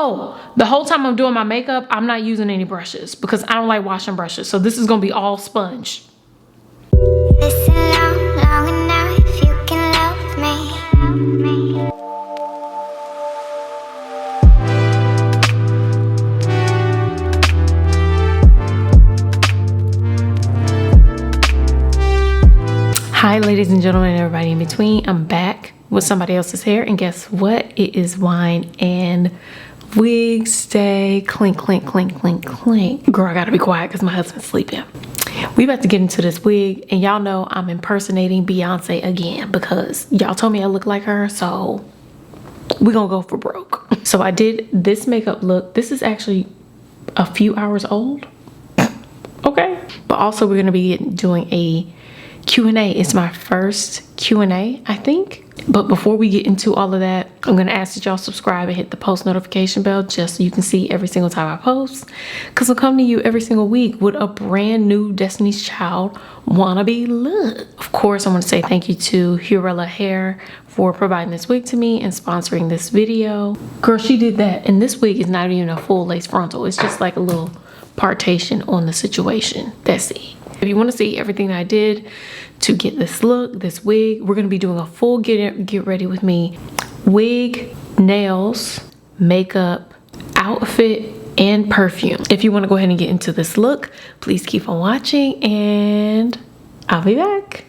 Oh, the whole time I'm doing my makeup, I'm not using any brushes because I don't like washing brushes. So this is gonna be all sponge. Listen long enough, you can love me. Hi, ladies and gentlemen, everybody in between. I'm back with somebody else's hair, and guess what? It is wine and wigs day. Clink, clink, clink, clink, clink. Girl, I gotta be quiet because my husband's sleeping. We about to get into this wig, and y'all know I'm impersonating Beyonce again because y'all told me I look like her, so we're gonna go for broke. So I did this makeup look. This is actually a few hours old. Okay. But also we're gonna be doing a Q&A. It's my first Q&A, I think. But before we get into all of that, I'm going to ask that y'all subscribe and hit the post notification bell just so you can see every single time I post. Because I'll come to you every single week with a brand new Destiny's Child wannabe look. Of course, I want to say thank you to Hurelahumanhair for providing this wig to me and sponsoring this video. Girl, she did that. And this wig is not even a full lace frontal. It's just like a little partition on the situation. That's it. If you want to see everything that I did to get this look, this wig, we're going to be doing a full get ready with me wig, nails, makeup, outfit, and perfume. If you want to go ahead and get into this look, please keep on watching and I'll be back.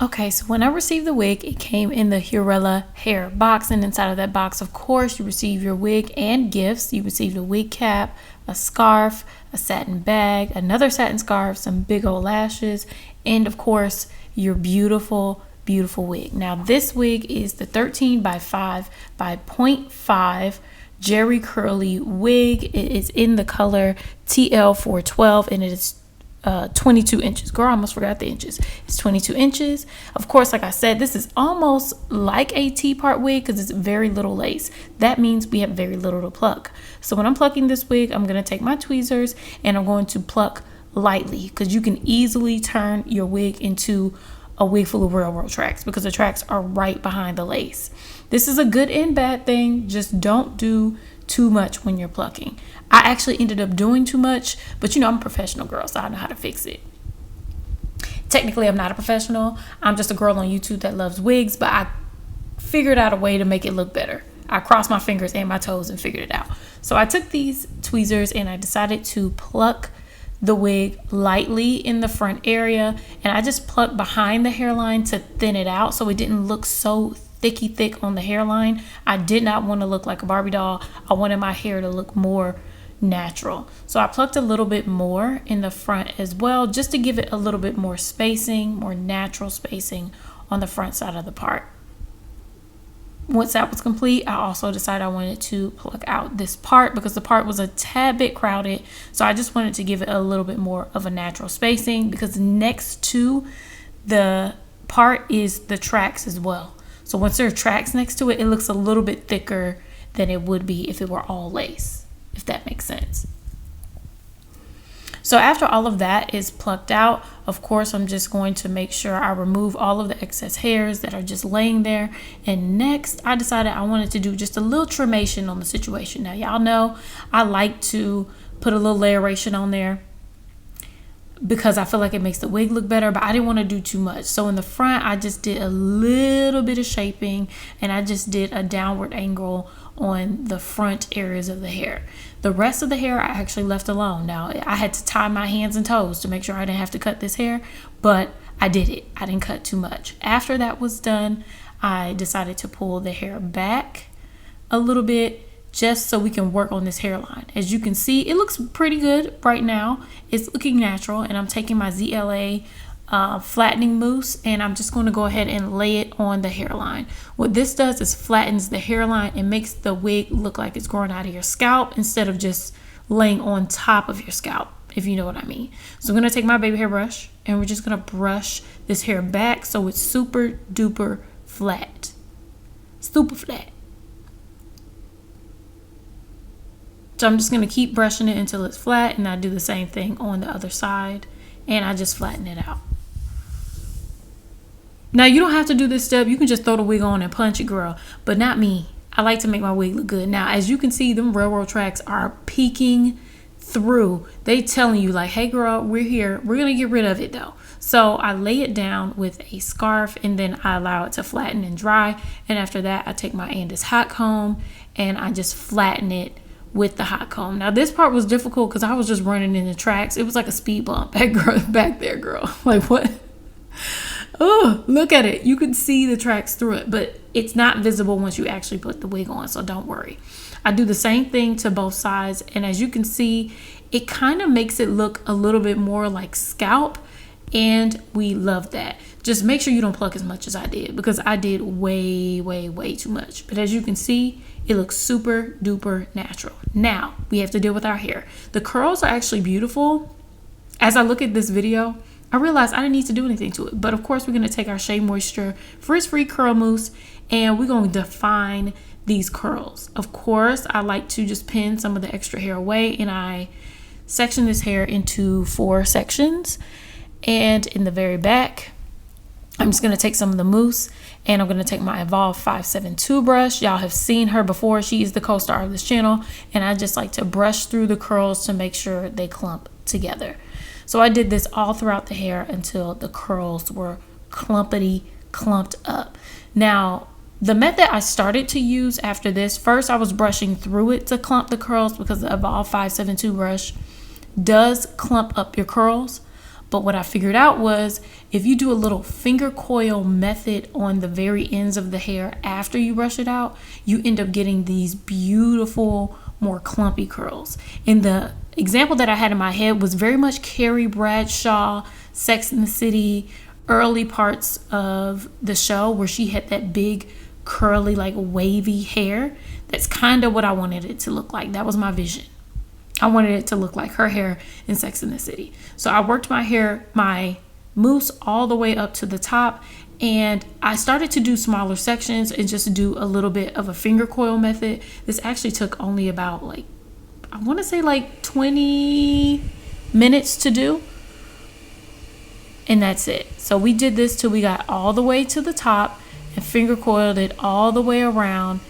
Okay, so when I received the wig, it came in the Hurelahumanhair box, and inside of that box, of course, you receive your wig and gifts. You received a wig cap, a scarf, a satin bag, another satin scarf, some big old lashes, and of course, your beautiful, beautiful wig. Now, this wig is the 13 by 5 by 0.5 Jerry curly wig. It is in the color TL412, and it is 22 inches. Girl, I almost forgot the inches. It's 22 inches. Of course, like I said, this is almost like a T-part wig because it's very little lace. That means we have very little to pluck. So when I'm plucking this wig, I'm going to take my tweezers and I'm going to pluck lightly because you can easily turn your wig into a wig full of railroad tracks because the tracks are right behind the lace. This is a good and bad thing. Just don't do too much when you're plucking. I actually ended up doing too much, but you know, I'm a professional girl, so I know how to fix it. Technically, I'm not a professional. I'm just a girl on YouTube that loves wigs, but I figured out a way to make it look better. I crossed my fingers and my toes and figured it out. So I took these tweezers and I decided to pluck the wig lightly in the front area, and I just plucked behind the hairline to thin it out so it didn't look so thick on the hairline. I did not want to look like a Barbie doll. I wanted my hair to look more natural. So I plucked a little bit more in the front as well, just to give it a little bit more spacing, more natural spacing on the front side of the part. Once that was complete, I also decided I wanted to pluck out this part because the part was a tad bit crowded. So I just wanted to give it a little bit more of a natural spacing because next to the part is the tracks as well. So once there are tracks next to it, it looks a little bit thicker than it would be if it were all lace, if that makes sense. So after all of that is plucked out, of course, I'm just going to make sure I remove all of the excess hairs that are just laying there. And next, I decided I wanted to do just a little trimation on the situation. Now, y'all know I like to put a little layeration on there because I feel like it makes the wig look better, but I didn't want to do too much. So in the front, I just did a little bit of shaping and I just did a downward angle on the front areas of the hair. The rest of the hair I actually left alone. Now, I had to tie my hands and toes to make sure I didn't have to cut this hair, but I did it. I didn't cut too much. After that was done, I decided to pull the hair back a little bit just so we can work on this hairline. As you can see, it looks pretty good right now. It's looking natural, and I'm taking my ZLA flattening mousse and I'm just going to go ahead and lay it on the hairline. What this does is flattens the hairline and makes the wig look like it's growing out of your scalp instead of just laying on top of your scalp, if you know what I mean. So I'm going to take my baby hair brush and we're just going to brush this hair back so it's super duper flat. Super flat. So I'm just going to keep brushing it until it's flat, and I do the same thing on the other side, and I just flatten it out. Now, you don't have to do this step. You can just throw the wig on and punch it, girl, but not me. I like to make my wig look good. Now, as you can see, them railroad tracks are peeking through. They telling you like, hey girl, we're here. We're going to get rid of it though. So I lay it down with a scarf and then I allow it to flatten and dry. And after that, I take my Andis hot comb and I just flatten it with the hot comb. Now this part was difficult because I was just running in the tracks. It was like a speed bump back there, girl. Like what? Oh, look at it. You can see the tracks through it, but it's not visible once you actually put the wig on, so don't worry. I do the same thing to both sides, and as you can see, it kind of makes it look a little bit more like scalp, and we love that. Just make sure you don't pluck as much as I did, because I did way too much. But as you can see, it looks super duper natural. Now, we have to deal with our hair. The curls are actually beautiful. As I look at this video, I realized I didn't need to do anything to it. But of course, we're going to take our Shea Moisture Frizz-Free Curl Mousse and we're going to define these curls. Of course, I like to just pin some of the extra hair away, and I section this hair into 4 sections. And in the very back, I'm just going to take some of the mousse and I'm going to take my Evolve 572 brush. Y'all have seen her before. She is the co-star of this channel. And I just like to brush through the curls to make sure they clump together. So I did this all throughout the hair until the curls were clumped up. Now, the method I started to use after this, first I was brushing through it to clump the curls because the Evolve 572 brush does clump up your curls. But what I figured out was if you do a little finger coil method on the very ends of the hair after you brush it out, you end up getting these beautiful, more clumpy curls. And the example that I had in my head was very much Carrie Bradshaw, Sex and the City, early parts of the show where she had that big curly, like wavy hair. That's kind of what I wanted it to look like. That was my vision. I wanted it to look like her hair in Sex and the City. So I worked my mousse all the way up to the top, and I started to do smaller sections and just do a little bit of a finger coil method. This actually took only about I want to say 20 minutes to do. And that's it. So we did this till we got all the way to the top and finger coiled it all the way around.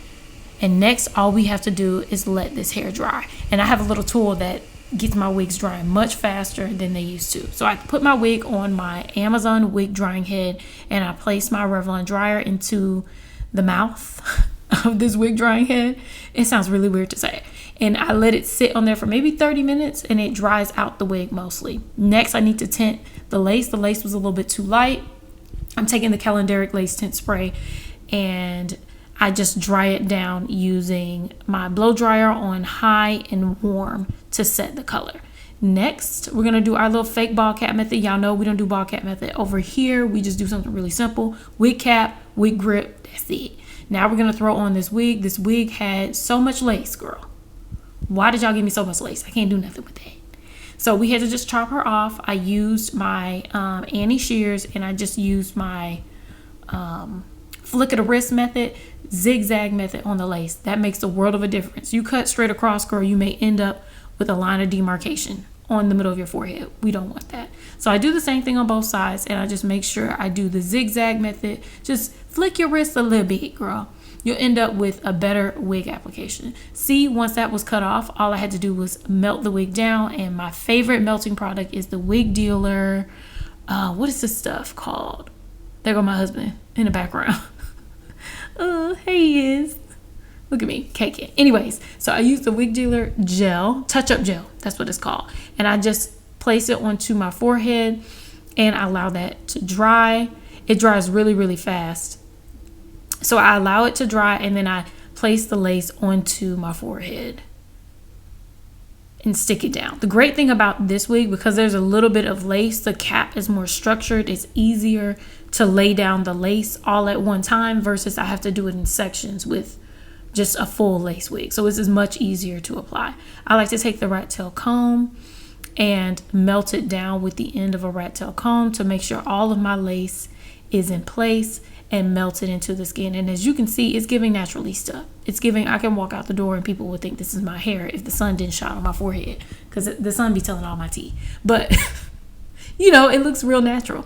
And next, all we have to do is let this hair dry. And I have a little tool that gets my wigs drying much faster than they used to. So I put my wig on my Amazon wig drying head and I place my Revlon dryer into the mouth of this wig drying head. It sounds really weird to say. And I let it sit on there for maybe 30 minutes and it dries out the wig mostly. Next, I need to tint the lace. The lace was a little bit too light. I'm taking the Calendaric Lace Tint Spray and I just dry it down using my blow dryer on high and warm to set the color. Next, we're going to do our little fake ball cap method. Y'all know we don't do ball cap method over here. We just do something really simple. Wig cap, wig grip, that's it. Now we're going to throw on this wig. This wig had so much lace, girl. Why did y'all give me so much lace? I can't do nothing with that. So we had to just chop her off. I used my Annie shears and I just used my flick of the wrist method, zigzag method on the lace. That makes a world of a difference. You cut straight across, girl, you may end up with a line of demarcation on the middle of your forehead. We don't want that. So I do the same thing on both sides and I just make sure I do the zigzag method. Just flick your wrist a little bit, girl. You'll end up with a better wig application. See, once that was cut off, all I had to do was melt the wig down, and my favorite melting product is the Wig Dealer. What is this stuff called? There go my husband in the background. Hey, he is. Look at me, caking. Anyways, so I use the Wig Dealer gel, touch-up gel. That's what it's called. And I just place it onto my forehead and I allow that to dry. It dries really, really fast. So I allow it to dry and then I place the lace onto my forehead and stick it down. The great thing about this wig, because there's a little bit of lace, the cap is more structured. It's easier to lay down the lace all at one time versus I have to do it in sections with just a full lace wig. So this is much easier to apply. I like to take the rat tail comb and melt it down with the end of a rat tail comb to make sure all of my lace is in place and melt it into the skin. And as you can see, it's giving naturally stuff. It's giving, I can walk out the door and people would think this is my hair if the sun didn't shine on my forehead, because the sun be telling all my tea. But you know, it looks real natural.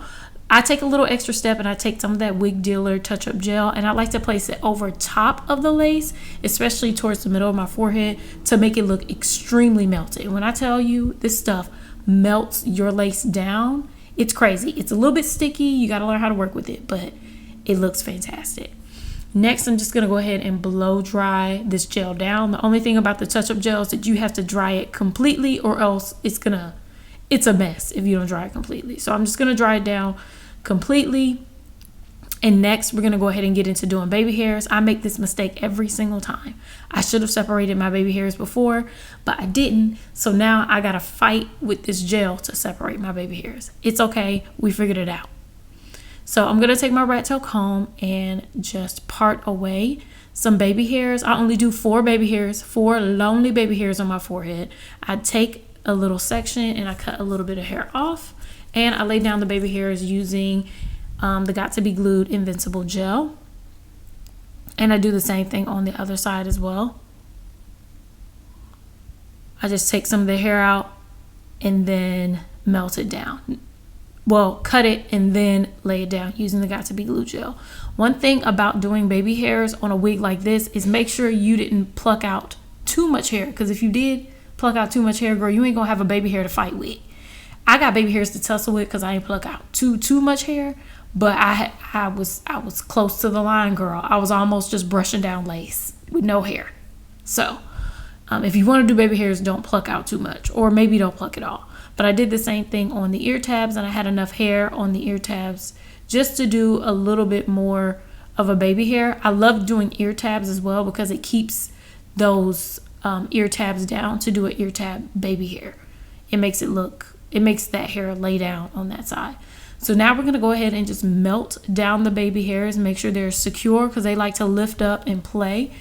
I take a little extra step and I take some of that Wig Dealer touch-up gel, and I like to place it over top of the lace, especially towards the middle of my forehead, to make it look extremely melted. When I tell you this stuff melts your lace down, it's crazy. It's a little bit sticky. You got to learn how to work with it, but it looks fantastic. Next, I'm just going to go ahead and blow dry this gel down. The only thing about the touch-up gel is that you have to dry it completely, or else it's a mess if you don't dry it completely. So I'm just going to dry it down completely. And next, we're going to go ahead and get into doing baby hairs. I make this mistake every single time. I should have separated my baby hairs before, but I didn't. So now I got to fight with this gel to separate my baby hairs. It's okay. We figured it out. So I'm going to take my rat tail comb and just part away some baby hairs. I only do 4 baby hairs, 4 lonely baby hairs on my forehead. I take a little section and I cut a little bit of hair off, and I lay down the baby hairs using the Got to Be Glued Invincible Gel. And I do the same thing on the other side as well. I just take some of the hair out and then melt it down. Well, cut it and then lay it down using the Got to Be Glue Gel. One thing about doing baby hairs on a wig like this is make sure you didn't pluck out too much hair, because if you did pluck out too much hair, girl, you ain't gonna have a baby hair to fight with. I got baby hairs to tussle with because I ain't pluck out too much hair, but I was close to the line, girl. I was almost just brushing down lace with no hair. So if you want to do baby hairs, don't pluck out too much, or maybe don't pluck at all. But I did the same thing on the ear tabs, and I had enough hair on the ear tabs just to do a little bit more of a baby hair. I love doing ear tabs as well because it keeps those ear tabs down to do an ear tab baby hair. It makes that hair lay down on that side. So now we're going to go ahead and just melt down the baby hairs and make sure they're secure, because they like to lift up and play.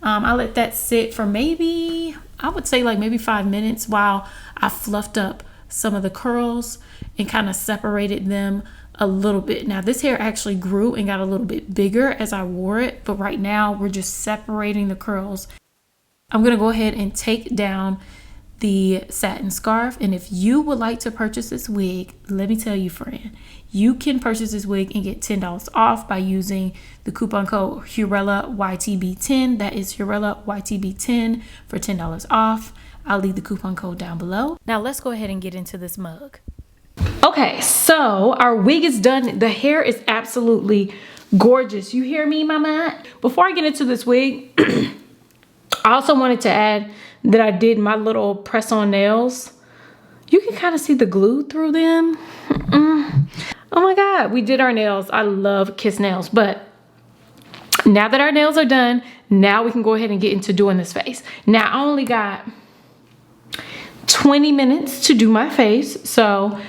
I let that sit for maybe 5 minutes while I fluffed up some of the curls and kind of separated them a little bit. Now this hair actually grew and got a little bit bigger as I wore it, but right now we're just separating the curls. I'm going to go ahead and take down the satin scarf, and if you would like to purchase this wig, let me tell you, friend, you can purchase this wig and get $10 off by using the coupon code HURELAYTB10. That is HURELAYTB10 for $10 off. I'll leave the coupon code down below. Now let's go ahead and get into this mug. Okay, so our wig is done. The hair is absolutely gorgeous. You hear me, mama? Before I get into this wig, I also wanted to add that I did my little press-on nails. You can kind of see the glue through them. Oh my God, we did our nails. I love Kiss nails, but now that our nails are done, now we can go ahead and get into doing this face. Now I only got 20 minutes to do my face, so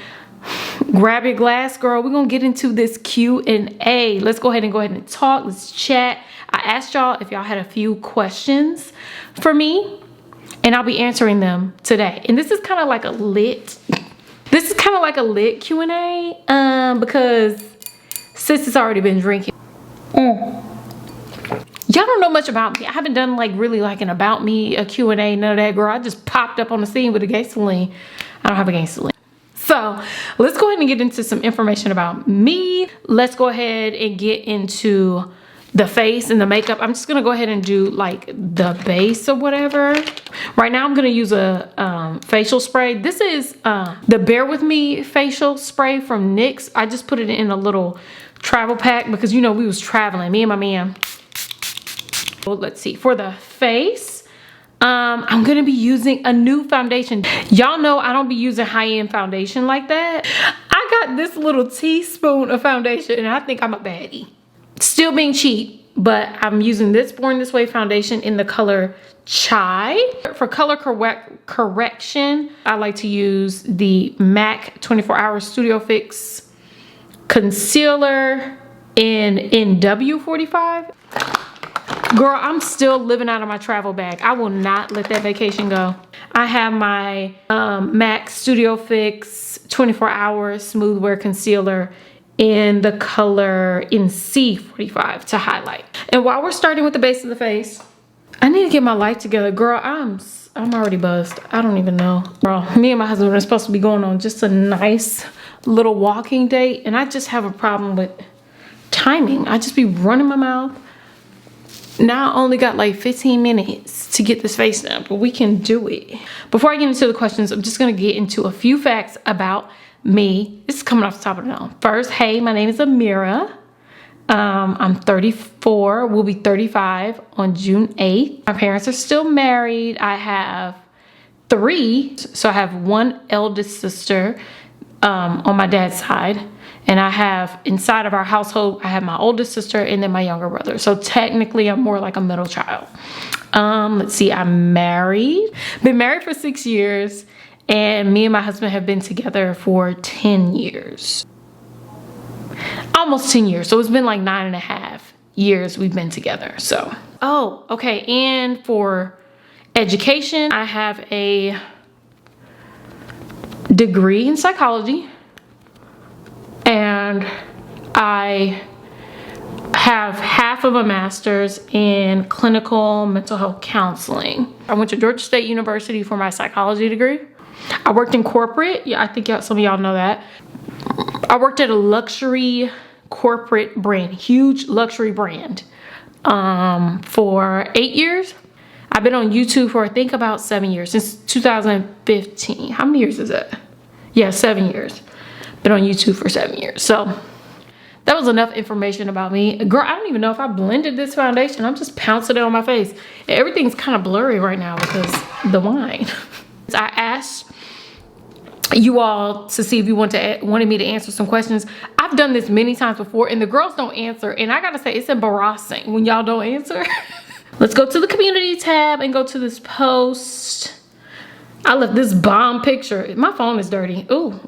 grab your glass, girl. We're gonna get into this Q&A. Let's go ahead and talk. Let's chat. I asked y'all if y'all had a few questions for me, and I'll be answering them today. And this is kind of like a lit Q&A because sis has already been drinking. Y'all don't know much about me. I haven't done an about me, a Q&A, none of that, girl. I just popped up on the scene with a gangster-lean. I don't have a gangster-lean. So let's go ahead and get into some information about me. Let's go ahead and get into the face and the makeup. I'm just gonna go ahead and do like the base or whatever. Right now I'm gonna use a facial spray. This is the Bear With Me facial spray from NYX. I just put it in a little travel pack because, you know, we was traveling, me and my man. Well, let's see, for the face, I'm gonna be using a new foundation. Y'all know I don't be using high-end foundation like that. I got this little teaspoon of foundation and I think I'm a baddie. Still being cheap, but I'm using this Born This Way foundation in the color Chai. For color correction, I like to use the MAC 24 Hour Studio Fix concealer in NW45. Girl, I'm still living out of my travel bag. I will not let that vacation go. I have my MAC Studio Fix 24 Hour Smooth Wear Concealer in the color in C45 to highlight. And while we're starting with the base of the face, I need to get my life together. Girl, I'm already buzzed. I don't even know. Girl, me and my husband are supposed to be going on just a nice little walking date, and I just have a problem with timing. I just be running my mouth. Now I only got like 15 minutes to get this face done, but we can do it. Before I get into the questions, I'm just gonna get into a few facts about me. This is coming off the top of the dome. First, hey, my name is Ameera. I'm 34, will be 35 on June 8th. My parents are still married. I have 3, so I have one eldest sister on my dad's side, and I have, inside of our household, I have my oldest sister and then my younger brother. So technically I'm more like a middle child. Let's see, I'm married, been married for 6 years, and me and my husband have been together for 10 years. Almost 10 years, so it's been like 9.5 years we've been together. So, oh, okay, and for education, I have a degree in psychology, and I have half of a master's in clinical mental health counseling. I went to Georgia State University for my psychology degree. I worked in corporate. Yeah, I think some of y'all know that. I worked at a luxury corporate brand, huge luxury brand, for 8 years. I've been on YouTube for I think about 7 years, since 2015. How many years is that? Yeah, 7 years. Been on YouTube for 7 years. So that was enough information about me. Girl, I don't even know if I blended this foundation. I'm just pouncing it on my face. Everything's kind of blurry right now because the wine. I asked you all to see if you wanted me to answer some questions. I've done this many times before, and the girls don't answer, and I gotta say, it's embarrassing when y'all don't answer. Let's go to the community tab and go to this post. I left this bomb picture. My phone is dirty. Ooh.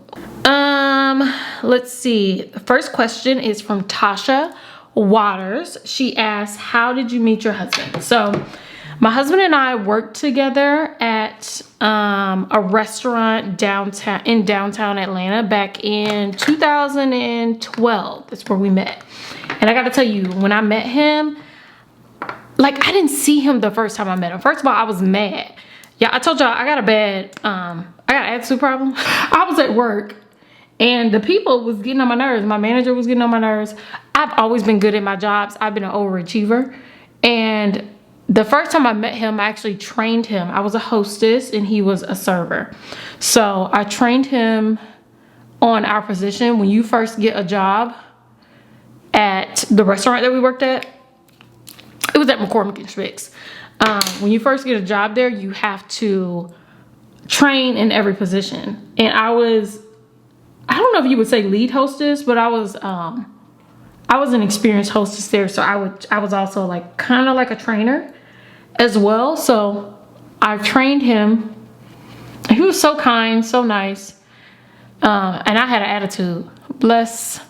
Let's see. The first question is from Tasha Waters. She asks, how did you meet your husband? So my husband and I worked together at a restaurant in downtown Atlanta back in 2012. That's where we met. And I gotta tell you, when I met him, like, I didn't see him the first time I met him. First of all, I was mad. Yeah, I told y'all I got an attitude problem. I was at work and the people was getting on my nerves. My manager was getting on my nerves. I've always been good at my jobs. I've been an overachiever. And the first time I met him, I actually trained him. I was a hostess and he was a server. So I trained him on our position. When you first get a job at the restaurant that we worked at, it was at McCormick and Schmick's. When you first get a job there, you have to train in every position. And I don't know if you would say lead hostess, but I was an experienced hostess there. So I was also like kind of like a trainer as well. So I trained him. He was so kind, so nice. And I had an attitude. Bless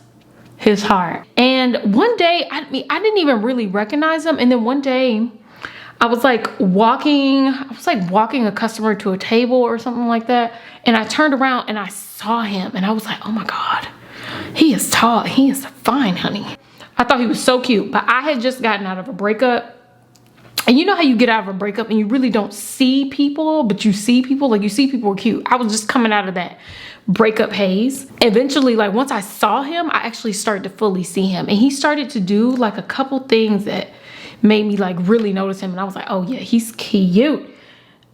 his heart. And one day, I didn't even really recognize him. And then one day I was like walking a customer to a table or something like that. And I turned around and I saw him and I was like, oh my God, he is tall. He is fine, honey. I thought he was so cute, but I had just gotten out of a breakup. And you know how you get out of a breakup and you really don't see people, but you see people, like you see people are cute. I was just coming out of that breakup haze. Eventually, like once I saw him, I actually started to fully see him. And he started to do like a couple things that made me like really notice him. And I was like, oh yeah, he's cute.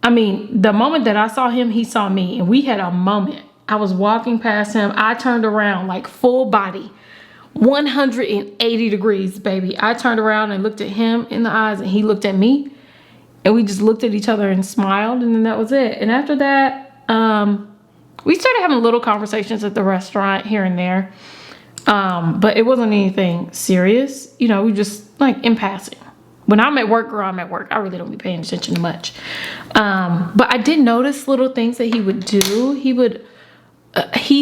I mean, the moment that I saw him, he saw me, and we had a moment. I was walking past him. I turned around like full body, 180 degrees, baby. I turned around and looked at him in the eyes, and he looked at me, and we just looked at each other and smiled, and then that was it. And after that, we started having little conversations at the restaurant here and there, but it wasn't anything serious. You know, we just like in passing. When I'm at work, girl, I'm at work. I really don't be paying attention to much. But I did notice little things that he would do. He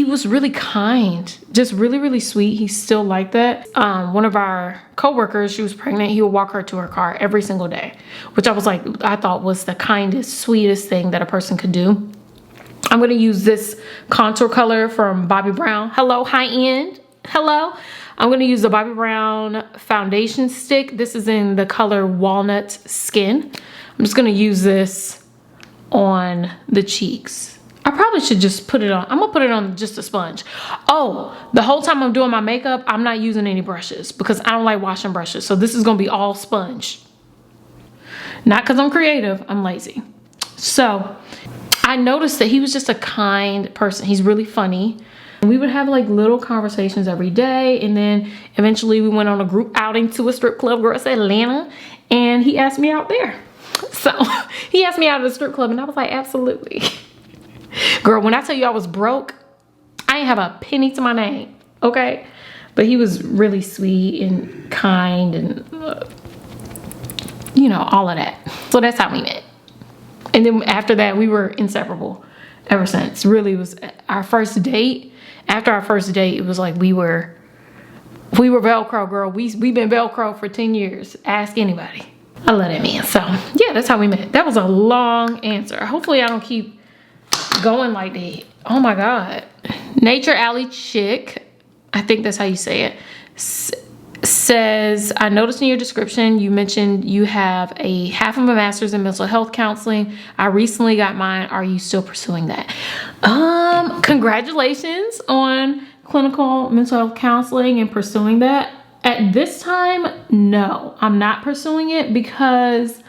was really kind, just really, really sweet. He's still like that. One of our coworkers, she was pregnant. He would walk her to her car every single day, which I thought was the kindest, sweetest thing that a person could do. I'm going to use this contour color from Bobbi Brown. Hello, high end. Hello. I'm going to use the Bobbi Brown foundation stick. This is in the color Walnut Skin. I'm just going to use this on the cheeks. I I probably should just put it on. I'm gonna put it on just a sponge. Oh, the whole time I'm doing my makeup, I'm not using any brushes because I don't like washing brushes. So this is gonna be all sponge. Not because I'm creative, I'm lazy. So I noticed that he was just a kind person. He's really funny. We would have like little conversations every day. And then eventually we went on a group outing to a strip club, girl, it's Atlanta. And he asked me out there. So he asked me out at a strip club and I was like, absolutely. Girl, when I tell you I was broke, I didn't have a penny to my name, okay? But he was really sweet and kind and, you know, all of that. So that's how we met. And then after that, we were inseparable ever since. Really, it was our first date. After our first date, it was like we were Velcro, girl. We've been Velcro for 10 years. Ask anybody. I love that man. So yeah, that's how we met. That was a long answer. Hopefully I don't keep going like that. Oh my God. Nature Alley Chick, I think that's how you say it, says, I noticed in your description you mentioned you have a half of a master's in mental health counseling. I recently got mine. Are you still pursuing that? Congratulations on clinical mental health counseling and pursuing that. At this time, no, I'm not pursuing it because,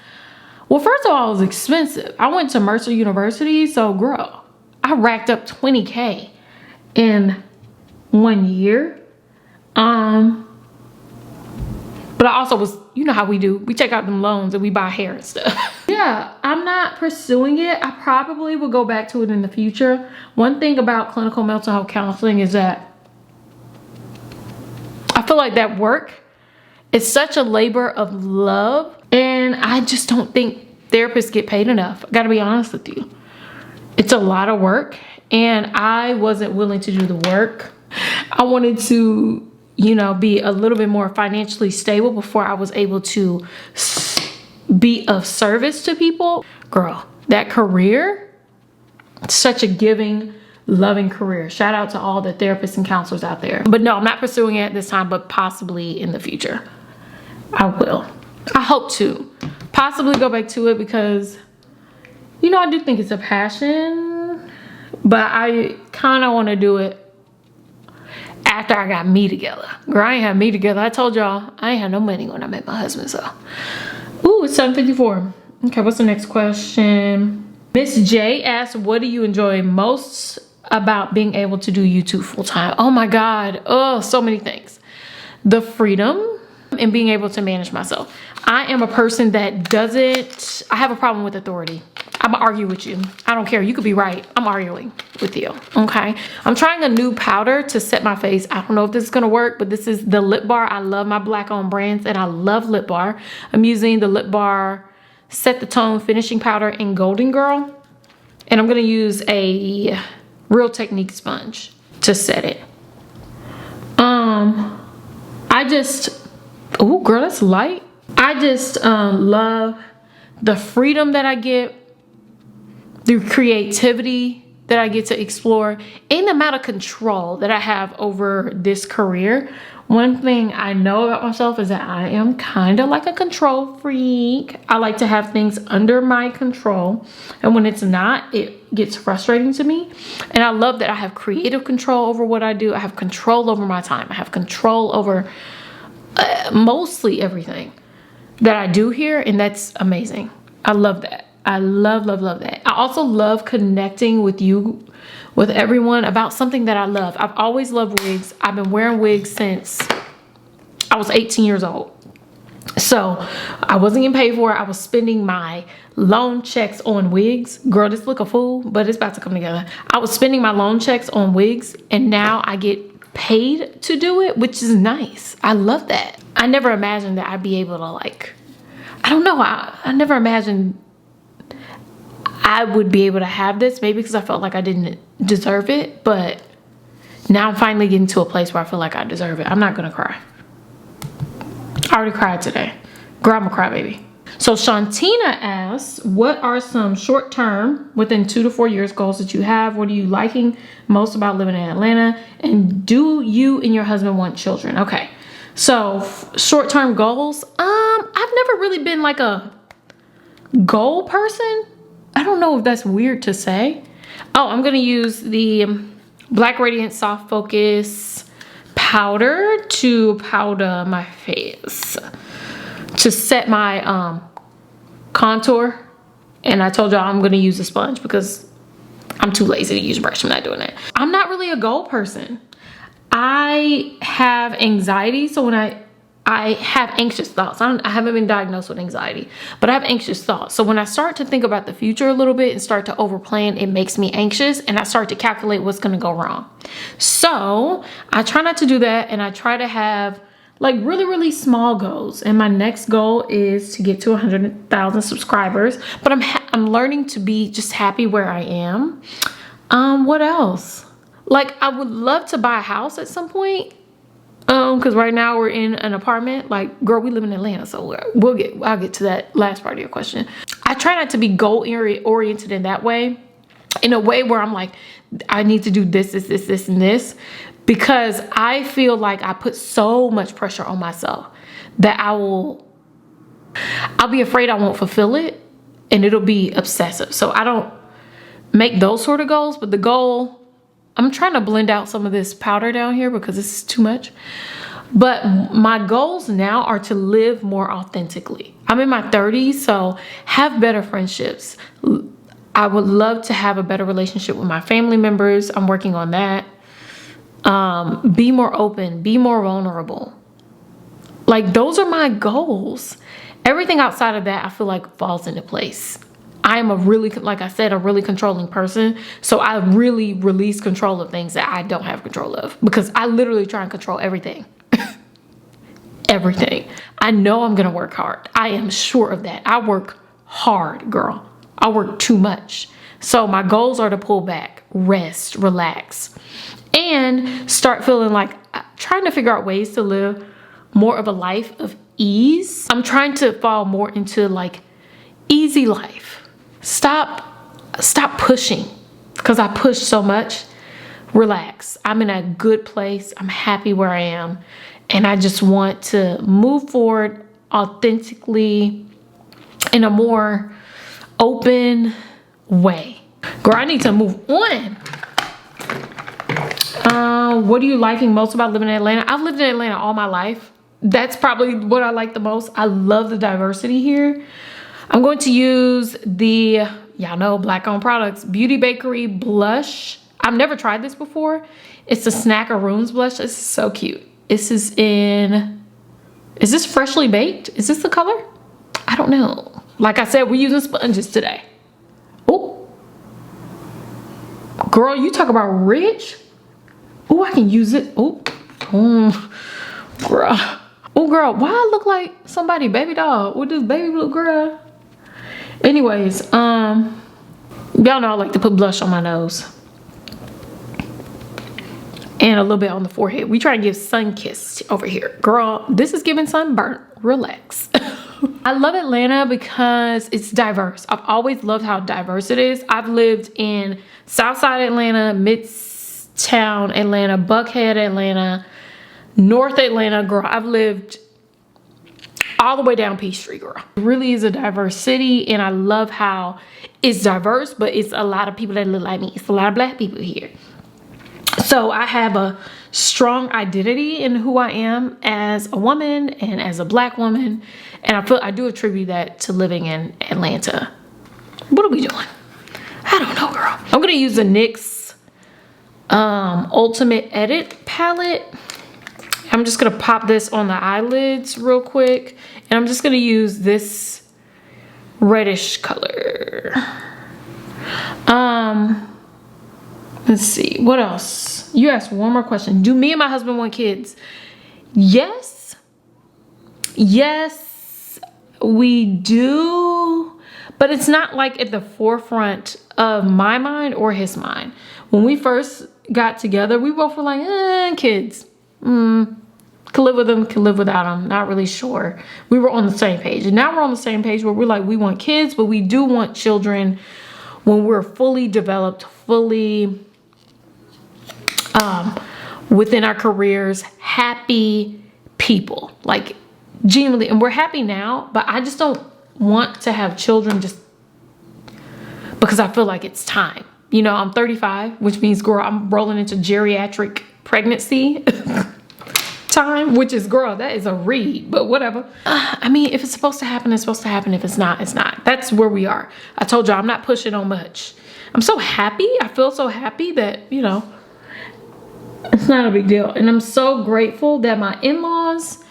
well, first of all, it was expensive. I went to Mercer University, so girl, I racked up $20K in 1 year. But I also was, you know how we do, we check out them loans and we buy hair and stuff. Yeah, I'm not pursuing it. I probably will go back to it in the future. One thing about clinical mental health counseling is that I feel like that work is such a labor of love, and I just don't think therapists get paid enough. I gotta be honest with you. It's a lot of work, and I wasn't willing to do the work. I wanted to, you know, be a little bit more financially stable before I was able to be of service to people. Girl, that career, such a giving, loving career. Shout out to all the therapists and counselors out there. But no, I'm not pursuing it at this time, but possibly in the future. I will. I hope to possibly go back to it because, you know, I do think it's a passion, but I kind of want to do it after I got me together. Girl, I ain't had me together. I told y'all I ain't had no money when I met my husband, so. Ooh, it's 7:54. Okay, what's the next question? Miss J asked, what do you enjoy most about being able to do YouTube full time? Oh my God. Oh, so many things. The freedom and being able to manage myself. I am a person that I have a problem with authority. I'm gonna argue with you. I don't care. You could be right. I'm arguing with you. Okay. I'm trying a new powder to set my face. I don't know if this is gonna work, but this is the Lip Bar. I love my black owned brands and I love Lip Bar. I'm using the Lip Bar Set the Tone Finishing Powder in Golden Girl. And I'm gonna use a Real Technique sponge to set it. Oh girl, that's light. I just love the freedom that I get, the creativity that I get to explore, and the amount of control that I have over this career. One thing I know about myself is that I am kind of like a control freak. I like to have things under my control, and when it's not, it gets frustrating to me. And I love that I have creative control over what I do. I have control over my time. I have control over mostly everything that I do here, and that's amazing. I love that. I love that. I also love connecting with you, with everyone about something that I love. I've always loved wigs. I've been wearing wigs since I was 18 years old. So I wasn't getting paid for it. I was spending my loan checks on wigs. Girl, this look a fool, but it's about to come together. I was spending my loan checks on wigs, and now I get paid to do it, which is nice. I love that. I never imagined that I'd be able to, like, I don't know. I never imagined I would be able to have this, maybe because I felt like I didn't deserve it, but now I'm finally getting to a place where I feel like I deserve it. I'm not gonna cry. I already cried today. Girl, I'm a crybaby. So Shantina asks, what are some short-term, within 2 to 4 years, goals that you have? What are you liking most about living in Atlanta? And do you and your husband want children? Okay, so short-term goals. I've never really been like a goal person. I don't know if that's weird to say. Oh, I'm gonna use the Black Radiant Soft Focus powder to powder my face to set my contour. And I told y'all I'm gonna use a sponge because I'm too lazy to use a brush. I'm not doing that. I'm not really a goal person. I have anxiety, so when I have anxious thoughts. I haven't been diagnosed with anxiety, but I have anxious thoughts. So when I start to think about the future a little bit and start to overplan, it makes me anxious, and I start to calculate what's gonna go wrong. So I try not to do that, and I try to have like really, really small goals. And my next goal is to get to 100,000 subscribers, but I'm learning to be just happy where I am. What else? Like, I would love to buy a house at some point. Because right now we're in an apartment. Like, girl, we live in Atlanta, so I'll get to that last part of your question. I try not to be goal oriented in that way, in a way where I'm like, I need to do this, and this, because I feel like I put so much pressure on myself that I'll be afraid I won't fulfill it, and it'll be obsessive. So I don't make those sort of goals, but the goal, I'm trying to blend out some of this powder down here because this is too much. But my goals now are to live more authentically. I'm in my 30s, so have better friendships. I would love to have a better relationship with my family members. I'm working on that. Be more open, be more vulnerable. Like, those are my goals. Everything outside of that, I feel like falls into place. I am like I said, a really controlling person. So I really release control of things that I don't have control of, because I literally try and control everything. Everything. I know I'm gonna work hard. I am sure of that. I work hard, girl. I work too much. So my goals are to pull back, rest, relax, and start feeling like trying to figure out ways to live more of a life of ease. I'm trying to fall more into like easy life. Stop pushing, because I push so much. Relax. I'm in a good place. I'm happy where I am. And I just want to move forward authentically in a more open way. Girl, I need to move on. What are you liking most about living in Atlanta? I've lived in Atlanta all my life. That's probably what I like the most. I love the diversity here. I'm going to use the, y'all know, Black-owned products, Beauty Bakery blush. I've never tried this before. It's the Snackaroons blush. This is so cute. This is this freshly baked? Is this the color? I don't know. Like I said, we're using sponges today. Oh, girl, you talk about rich. Oh, I can use it. Oh, girl. Oh, girl, why I look like somebody baby doll with this baby blue girl? Anyways, y'all know I like to put blush on my nose and a little bit on the forehead. We try to give sun kiss over here. Girl, this is giving sunburn. Relax. I love Atlanta because it's diverse. I've always loved how diverse it is. I've lived in Southside Atlanta, Midtown Atlanta, Buckhead Atlanta, North Atlanta. Girl, I've lived all the way down Peachtree, girl. It really is a diverse city, and I love how it's diverse, but it's a lot of people that look like me. It's a lot of Black people here. So I have a strong identity in who I am as a woman and as a Black woman, and I do attribute that to living in Atlanta. What are we doing? I don't know, girl. I'm gonna use the NYX Ultimate Edit palette. I'm just gonna pop this on the eyelids real quick, and I'm just gonna use this reddish color. Let's see, what else? You asked one more question. Do me and my husband want kids? Yes, we do, but it's not like at the forefront of my mind or his mind. When we first got together, we both were like, kids. Could live with them, could live without them, not really sure. We were on the same page, and now we're on the same page where we're like, we want kids, but we do want children when we're fully developed, fully within our careers, happy people, like genuinely. And we're happy now, but I just don't want to have children just because I feel like it's time. You know, I'm 35, which means, girl, I'm rolling into geriatric pregnancy time, which is, girl, that is a read, but whatever. I mean, if it's supposed to happen, it's supposed to happen. If it's not, it's not. That's where we are. I told y'all I'm not pushing on much. I'm so happy. I feel so happy that, you know, it's not a big deal. And I'm so grateful that my in-laws,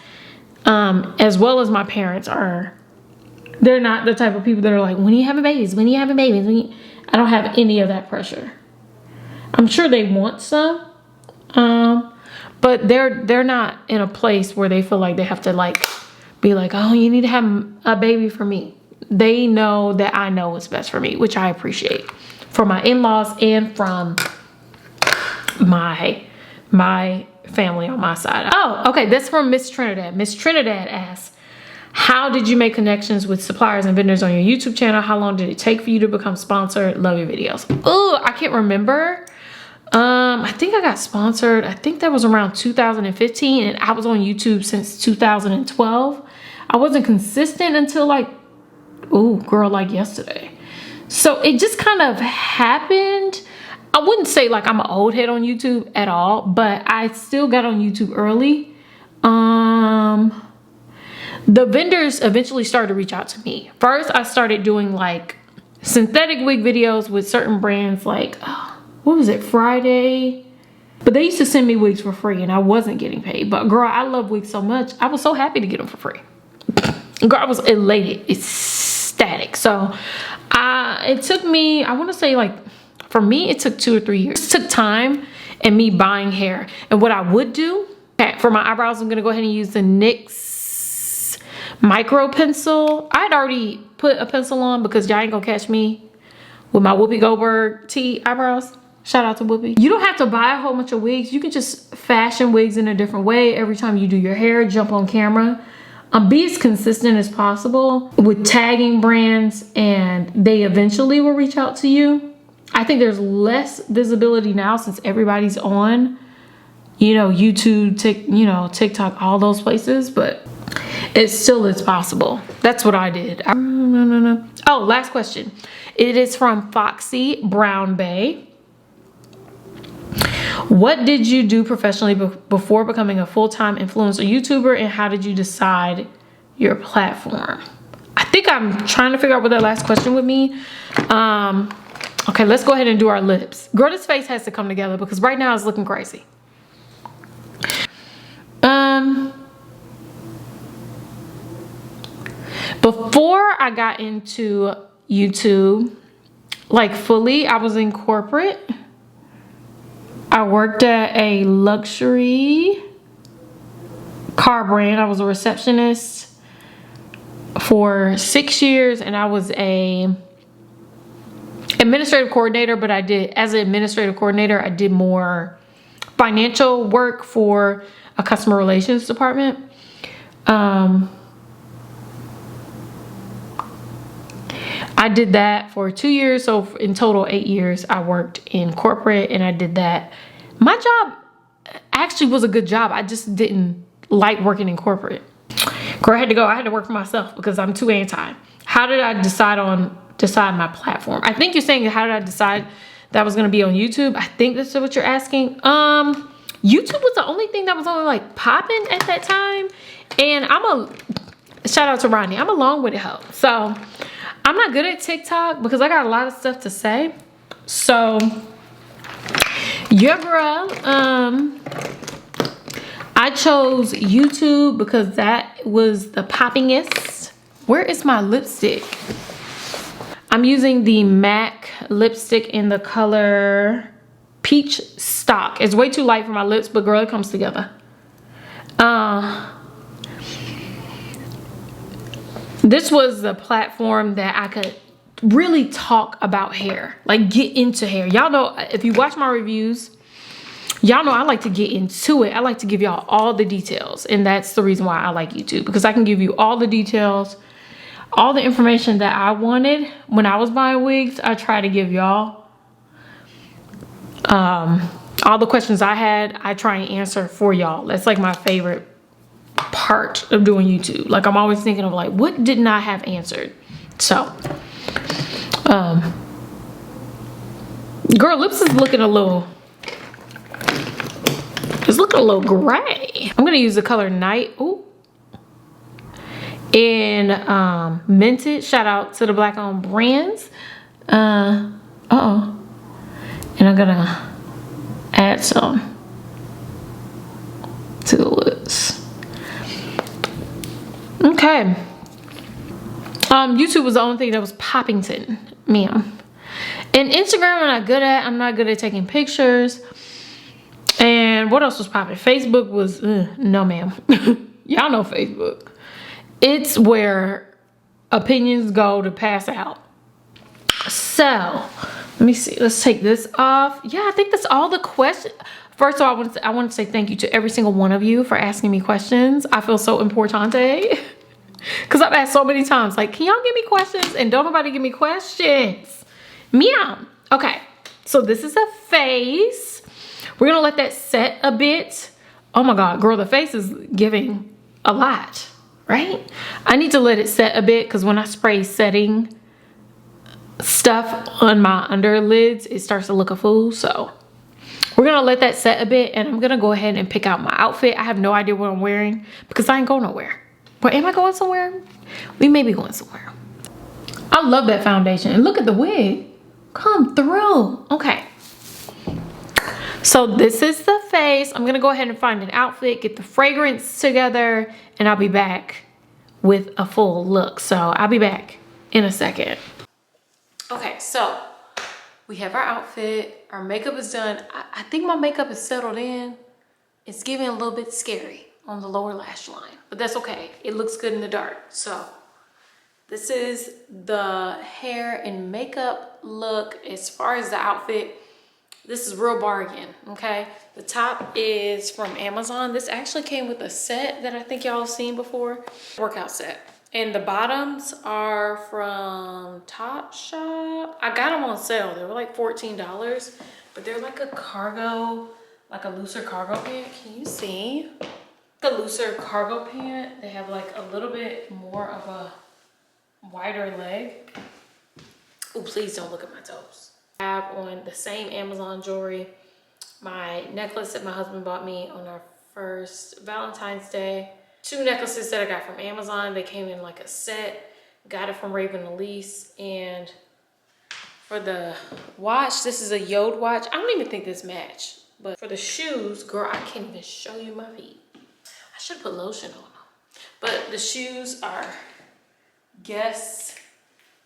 as well as my parents, they're not the type of people that are like, when are you having babies? When are you having babies? I don't have any of that pressure. I'm sure they want some, but they're not in a place where they feel like they have to like be like, oh, you need to have a baby for me. They know that I know what's best for me, which I appreciate, for my in-laws and from my family on my side. Oh, okay, that's from Miss Trinidad. Miss Trinidad asks, how did you make connections with suppliers and vendors on your YouTube channel? How long did it take for you to become sponsored? Love your videos. Oh, I can't remember. I think I got sponsored. I think that was around 2015, and I was on YouTube since 2012. I wasn't consistent until like, oh girl, like yesterday. So it just kind of happened. I wouldn't say like I'm an old head on YouTube at all, but I still got on YouTube early. The vendors eventually started to reach out to me. First, I started doing like synthetic wig videos with certain brands like, what was it, Friday? But they used to send me wigs for free and I wasn't getting paid. But girl, I love wigs so much. I was so happy to get them for free. Girl, I was elated, ecstatic. So it took me, I want to say like, for me, it took 2 or 3 years. It took time and me buying hair. And what I would do, okay, for my eyebrows, I'm going to go ahead and use the NYX micro pencil. I'd already put a pencil on because y'all ain't gonna catch me with my Whoopi Goldberg T eyebrows. Shout out to Whoopi. You don't have to buy a whole bunch of wigs. You can just fashion wigs in a different way every time you do your hair, jump on camera. Be as consistent as possible with tagging brands and they eventually will reach out to you. I think there's less visibility now since everybody's on, you know, YouTube, TikTok, all those places, but it still is possible. That's what I did. No. Oh, last question. It is from Foxy Brown Bay. What did you do professionally before becoming a full-time influencer YouTuber, and how did you decide your platform? I think I'm trying to figure out what that last question would mean. Okay, let's go ahead and do our lips. Girl, this face has to come together because right now it's looking crazy. Before I got into YouTube, like fully, I was in corporate. I worked at a luxury car brand. I was a receptionist for 6 years, and I was a administrative coordinator, but as an administrative coordinator, I did more financial work for a customer relations department. I did that for 2 years. So in total, 8 years, I worked in corporate and I did that. My job actually was a good job. I just didn't like working in corporate. Girl, I had to go. I had to work for myself because I'm too anti. How did I decide my platform? I think you're saying, how did I decide that was going to be on YouTube? I think that's what you're asking. YouTube was the only thing that was only like popping at that time. And shout out to Rodney. I'm a long-winded hoe. So I'm not good at TikTok because I got a lot of stuff to say. So your girl, I chose YouTube because that was the poppingest. Where is my lipstick? I'm using the MAC lipstick in the color Peach Stock. It's way too light for my lips, but girl, it comes together. This was the platform that I could really talk about hair, like get into hair. Y'all know, if you watch my reviews, y'all know I like to get into it. I like to give y'all all the details, and that's the reason why I like YouTube, because I can give you all the details, all the information that I wanted when I was buying wigs. I try to give y'all all the questions I had. I try and answer for y'all. That's like my favorite part of doing YouTube. Like, I'm always thinking of like, what didn't I have Girl, lips is looking a little, it's looking a little gray. I'm gonna use the color Night. Ooh. In Minted. Shout out to the black owned brands. And I'm gonna add some to the lips. Okay. YouTube was the only thing that was poppington, ma'am. And Instagram I'm not good at taking pictures. And what else was popping? Facebook was, no ma'am. Y'all know Facebook. It's where opinions go to pass out. So, let me see. Let's take this off. Yeah, I think that's all the questions. First of all, I want to say thank you to every single one of you for asking me questions. I feel so importante. Because I've asked so many times, like, can y'all give me questions? And don't nobody give me questions. Meow. Okay, so this is a face. We're gonna let that set a bit. Oh my God, girl, the face is giving a lot, right? I need to let it set a bit because when I spray setting stuff on my underlids, it starts to look a fool. So we're gonna let that set a bit, and I'm gonna go ahead and pick out my outfit. I have no idea what I'm wearing because I ain't going nowhere. But am I going somewhere? We may be going somewhere. I love that foundation. And look at the wig. Come through. Okay. So this is the face. I'm going to go ahead and find an outfit, get the fragrance together, and I'll be back with a full look. So I'll be back in a second. Okay, so we have our outfit. Our makeup is done. I think my makeup is settled in. It's giving a little bit scary on the lower lash line, but that's okay. It looks good in the dark. So this is the hair and makeup look. As far as the outfit, this is real bargain, okay? The top is from Amazon. This actually came with a set that I think y'all have seen before, workout set. And the bottoms are from Topshop. I got them on sale. They were like $14, but they're like a cargo, like a looser cargo pant. Can you see? The looser cargo pant. They have like a little bit more of a wider leg. Oh, please don't look at my toes. I have on the same Amazon jewelry, my necklace that my husband bought me on our first Valentine's Day. 2 necklaces that I got from Amazon. They came in like a set. Got it from Raven Elise. And for the watch, this is a Yode watch. I don't even think this match. But for the shoes, girl, I can't even show you my feet. I should put lotion on them. But the shoes are Guess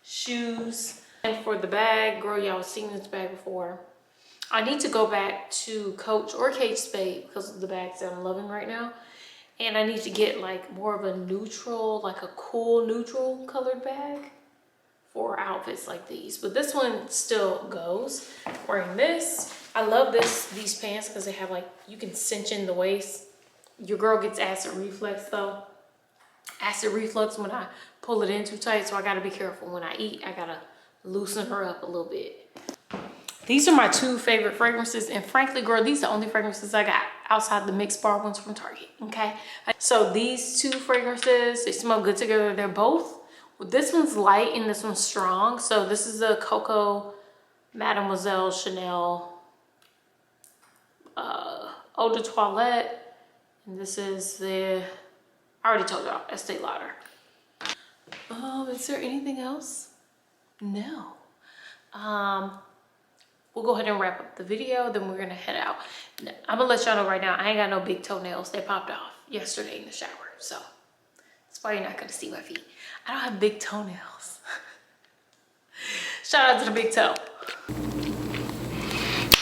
shoes. And for the bag, girl, y'all have seen this bag before. I need to go back to Coach or Kate Spade because of the bags that I'm loving right now. And I need to get like more of a neutral, like a cool neutral colored bag for outfits like these. But this one still goes. Wearing this. I love these pants because they have like, you can cinch in the waist. Your girl gets acid reflux though. Acid reflux when I pull it in too tight, so I gotta be careful. When I eat, I gotta loosen her up a little bit. These are my 2 favorite fragrances, and frankly, girl, these are the only fragrances I got outside the mixed bar ones from Target, okay? So these 2 fragrances, they smell good together. They're both, well, this one's light and this one's strong. So this is the Coco Mademoiselle Chanel Eau de Toilette, and this is the, I already told y'all, Estee Lauder. Is there anything else? No. We'll go ahead and wrap up the video, then we're gonna head out. I'm gonna let y'all know right now, I ain't got no big toenails. They popped off yesterday in the shower, so that's why you're not gonna see my feet. I don't have big toenails. Shout out to the big toe.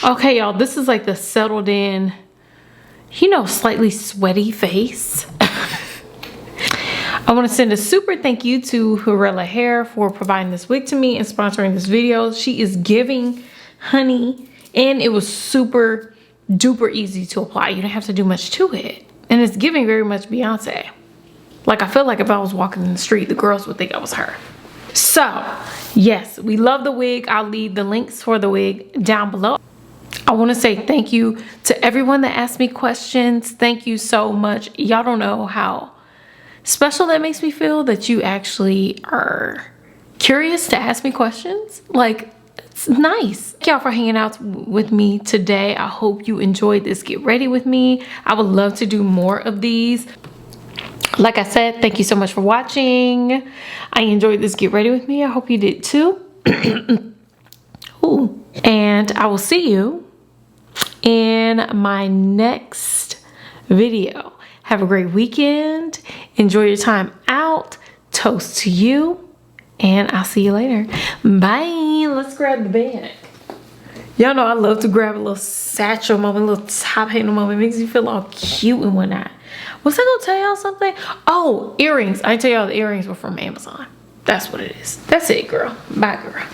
Okay, y'all, this is like the settled in, you know, slightly sweaty face. I want to send a super thank you to hurelahumanhair for providing this wig to me and sponsoring this video. She is giving, honey, and it was super duper easy to apply. You don't have to do much to it, and it's giving very much Beyonce. Like, I feel like if I was walking in the street, the girls would think I was her. So yes, we love the wig. I'll leave the links for the wig down below. I want to say thank you to everyone that asked me questions. Thank you so much. Y'all don't know how special that makes me feel that you actually are curious to ask me questions. Like, It's nice. Thank y'all for hanging out with me today. I hope you enjoyed this Get Ready With Me. I would love to do more of these. Like I said, thank you so much for watching. I enjoyed this Get Ready With Me. I hope you did too. Ooh. And I will see you in my next video. Have a great weekend. Enjoy your time out. Toast to you. And I'll see you later. Bye. Let's grab the bag. Y'all know I love to grab a little satchel moment, a little top handle moment. It makes you feel all cute and whatnot. Was I gonna tell y'all something? Oh, earrings. I tell y'all the earrings were from Amazon. That's what it is. That's it, girl. Bye, girl.